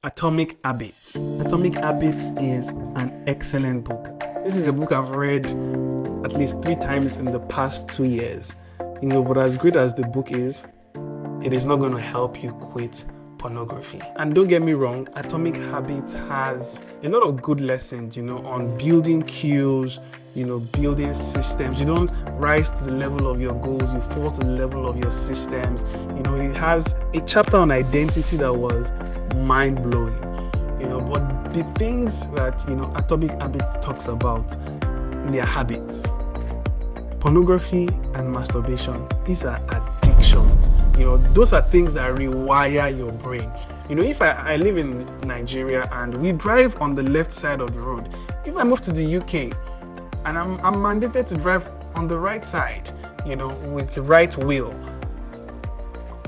Atomic Habits. Atomic Habits is an excellent book. This is a book I've read at least 3 times in the past 2 years. But as great as the book is, it is not going to help you quit pornography. And don't get me wrong, Atomic Habits has a lot of good lessons, on building cues, building systems. You don't rise to the level of your goals, you fall to the level of your systems. It has a chapter on identity that was mind-blowing. But the things that, Atomic Habits talks about, their habits. Pornography and masturbation, these are addictions. Those are things that rewire your brain. If I live in Nigeria and we drive on the left side of the road, if I move to the UK and I'm mandated to drive on the right side, with the right wheel,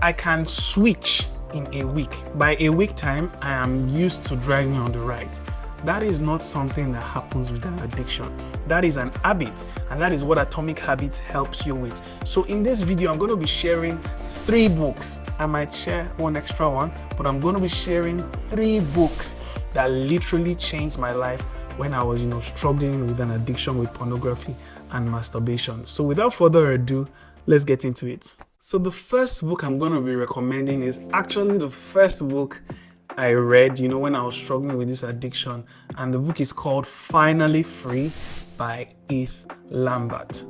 I can switch in a week. By a week time, I am used to driving on the right. That is not something that happens with an addiction. That is an habit, and that is what Atomic Habits helps you with. So in this video, I'm going to be sharing 3 books. I might share one extra one, but I'm going to be sharing 3 books that literally changed my life when I was, struggling with an addiction with pornography and masturbation. So without further ado, let's get into it. So the first book I'm going to be recommending is actually the first book I read, when I was struggling with this addiction, and the book is called Finally Free by Heath, Lambert.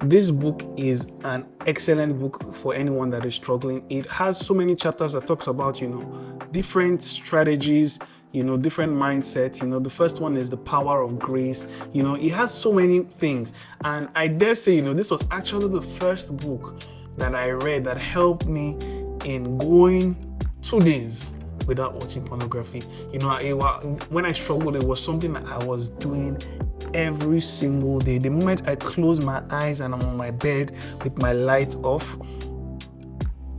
This book is an excellent book for anyone that is struggling. It has so many chapters that talks about, different strategies, different mindsets. The first one is the power of grace. It has so many things. And I dare say, this was actually the first book that I read that helped me in going 2 days without watching pornography. When I struggled, it was something that I was doing every single day. The moment I close my eyes and I'm on my bed with my lights off,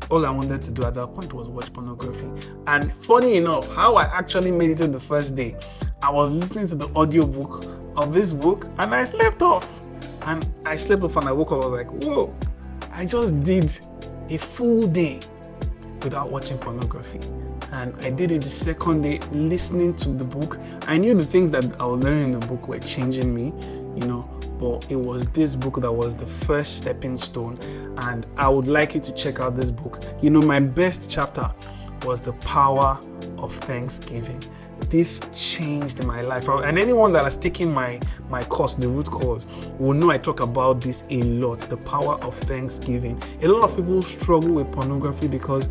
all I wanted to do at that point was watch pornography. And funny enough, how I actually made it to the first day, I was listening to the audiobook of this book and I slept off. And I woke up, I was like, whoa, I just did a full day without watching pornography. And I did it the second day listening to the book. I knew the things that I was learning in the book were changing me, but it was this book that was the first stepping stone. And I would like you to check out this book. My best chapter was the power of Thanksgiving. This changed my life. And anyone that has taken my course, the root cause, will know I talk about this a lot, the power of Thanksgiving. A lot of people struggle with pornography because,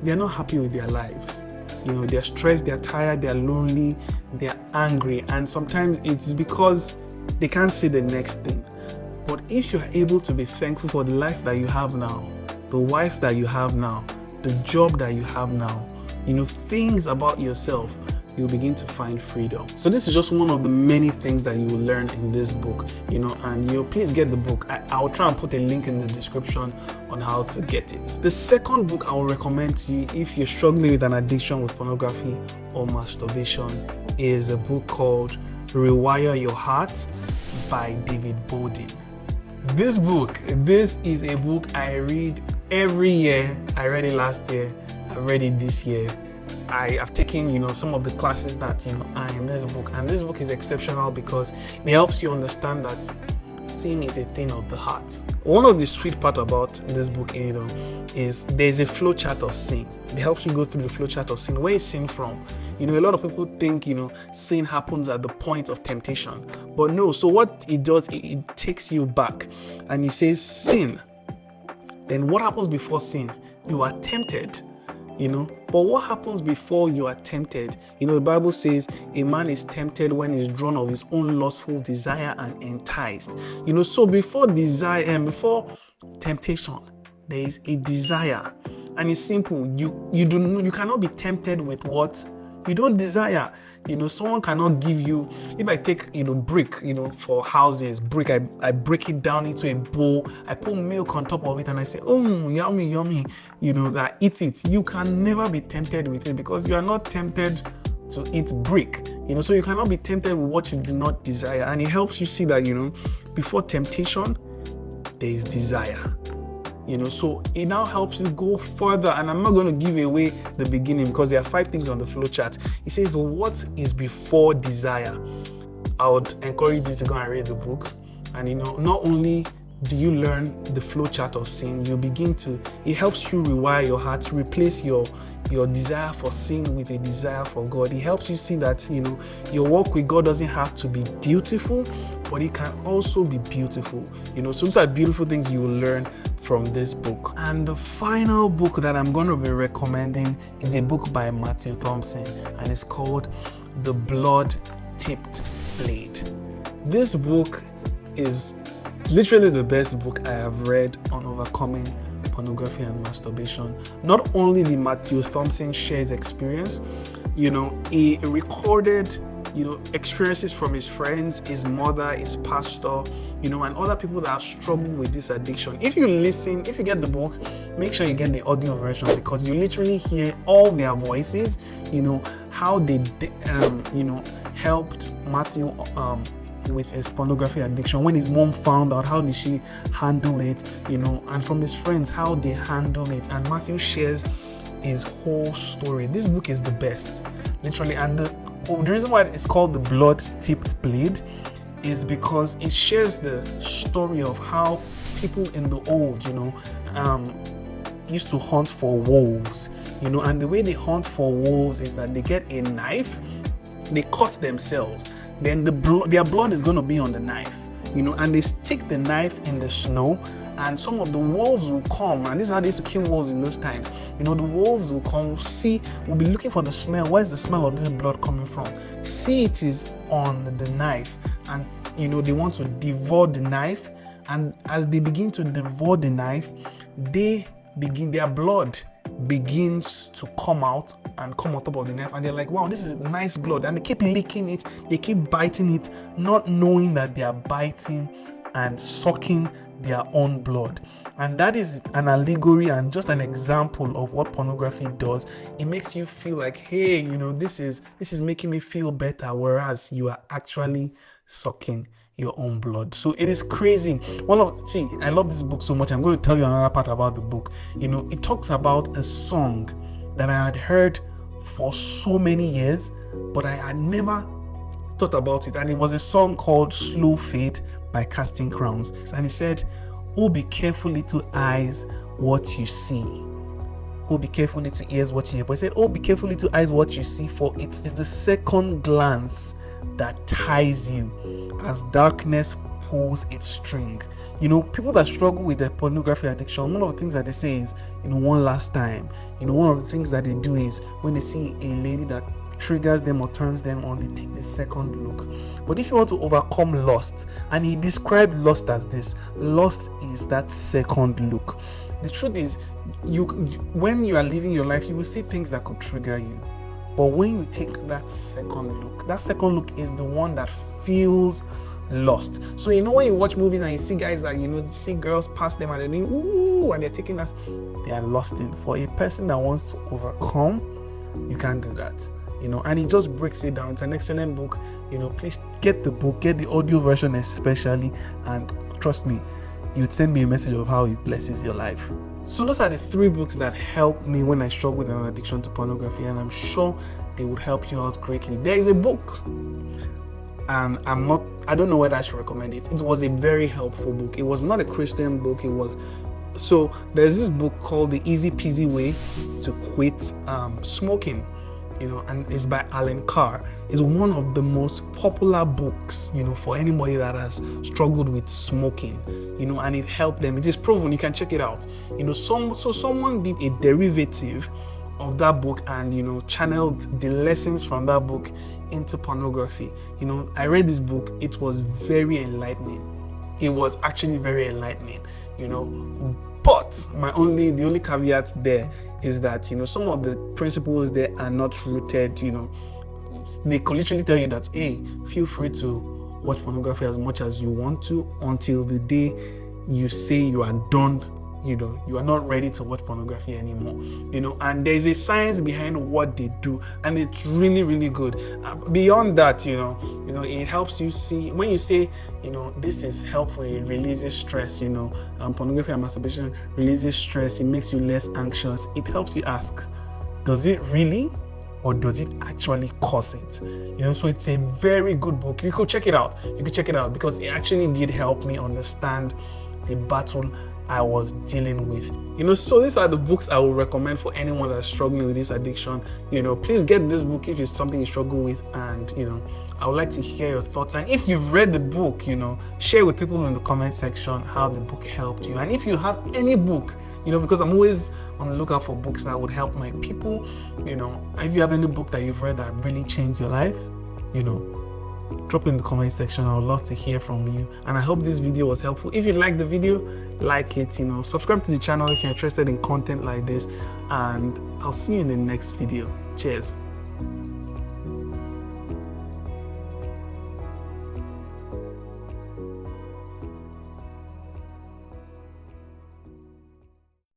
they're not happy with their lives. They're stressed, they're tired, they're lonely, they're angry. And sometimes it's because they can't see the next thing. But if you're able to be thankful for the life that you have now, the wife that you have now, the job that you have now, things about yourself, you'll begin to find freedom. So this is just one of the many things that you will learn in this book, and please get the book. I'll try and put a link in the description on how to get it. The second book I will recommend to you if you're struggling with an addiction with pornography or masturbation is a book called Rewire Your Heart by Bowden. This is a book I read every year. I read it last year, I read it this year. I have taken, some of the classes that, are in this book. And this book is exceptional because it helps you understand that sin is a thing of the heart. One of the sweet part about this book, is there's a flow chart of sin. It helps you go through the flow chart of sin. Where is sin from? A lot of people think, sin happens at the point of temptation. But no, so what it does, it takes you back. And it says sin. Then what happens before sin? You are tempted. But what happens before you are tempted? The Bible says a man is tempted when he's drawn of his own lustful desire and enticed. So before desire and before temptation, there is a desire. And it's simple. You cannot be tempted with what you don't desire. Someone cannot give you, if I take, brick, for houses, brick, I break it down into a bowl, I put milk on top of it and I say, oh, yummy, yummy, that eat it. You can never be tempted with it because you are not tempted to eat brick, so you cannot be tempted with what you do not desire. And it helps you see that, before temptation, there is desire. So it now helps you go further. And I'm not going to give away the beginning because there are 5 things on the flow chart. It says, what is before desire? I would encourage you to go and read the book. And not only do you learn the flow chart of sin, it helps you rewire your heart to replace your desire for sin with a desire for God. It helps you see that, your walk with God doesn't have to be dutiful, but it can also be beautiful. So those are beautiful things you will learn from this book. And the final book that I'm going to be recommending is a book by Matthew Thompson, and it's called The Blood-Tipped Blade. This book is literally the best book I have read on overcoming pornography and masturbation. Not only did Matthew Thompson share his experience, he recorded, experiences from his friends, his mother, his pastor, and other people that have struggled with this addiction. If you get the book, make sure you get the audio version, because you literally hear all their voices, how they, helped Matthew, with his pornography addiction. When his mom found out, how did she handle it, and from his friends, how they handle it. And Matthew shares his whole story. This book is the best, literally. And the reason why it's called The Blood-Tipped Blade is because it shares the story of how people in the old, used to hunt for wolves, and the way they hunt for wolves is that they get a knife, they cut themselves, then their blood is going to be on the knife, and they stick the knife in the snow, and some of the wolves will come, and this is how they used to kill wolves in those times. The wolves will come, will be looking for the smell. Where's the smell of this blood coming from? See, it is on the knife, and they want to devour the knife, and as they begin to devour the knife, their blood begins to come out and come on top of the knife, and they're like, wow, this is nice blood, and they keep licking it, they keep biting it, not knowing that they are biting and sucking their own blood. And that is an allegory and just an example of what pornography does. It makes you feel like, hey, this is making me feel better, whereas you are actually sucking your own blood. So it is crazy. I love this book so much. I'm going to tell you another part about the book. It talks about a song that I had heard for so many years, but I had never thought about it. And it was a song called Slow Fade by Casting Crowns. And it said, oh, be careful, little eyes, what you see. Oh, be careful, little ears, what you hear. But it said, oh, be careful, little eyes, what you see, for it is the second glance that ties you as darkness pulls its string. People that struggle with the pornography addiction, one of the things that they say is, one last time. One of the things that they do is when they see a lady that triggers them or turns them on, they take the second look. But if you want to overcome lust, and he described lust as this, lust is that second look. The truth is, when you are living your life, you will see things that could trigger you. But when you take that second look is the one that feels lost. So when you watch movies and you see guys that see girls pass them and they're doing ooh, and they're taking that, they are lost in. For a person that wants to overcome, you can't do that. And he just breaks it down. It's an excellent book. Please get the book, get the audio version especially, and trust me, you'd send me a message of how it blesses your life. So those are the 3 books that helped me when I struggled with an addiction to pornography, and I'm sure they would help you out greatly. There is a book, and I don't know whether I should recommend it. It was a very helpful book. It was not a Christian book. So there's this book called The Easy Peasy Way to Quit Smoking. And it's by Carr. It's one of the most popular books, for anybody that has struggled with smoking, and it helped them. It is proven. You can check it out. Someone did a derivative of that book and, channeled the lessons from that book into pornography. I read this book. It was very enlightening. It was actually very enlightening, But the only caveat there is that, some of the principles there are not rooted, they could literally tell you that, hey, feel free to watch pornography as much as you want to until the day you say you are done you are not ready to watch pornography anymore, and there's a science behind what they do, and it's really, really good. Beyond that, it helps you see, when you say, this is helpful, it releases stress, pornography and masturbation releases stress, it makes you less anxious. It helps you ask, does it really, or does it actually cause it? So it's a very good book. You could check it out. Because it actually did help me understand the battle I was dealing with. So these are the books I would recommend for anyone that's struggling with this addiction. Please get this book if it's something you struggle with, and I would like to hear your thoughts. And if you've read the book, share with people in the comment section how the book helped you. And if you have any book, because I'm always on the lookout for books that would help my people, if you have any book that you've read that really changed your life, drop it in the comment section. I would love to hear from you. And I hope this video was helpful. If you liked the video, like it, subscribe to the channel if you're interested in content like this, and I'll see you in the next video. Cheers.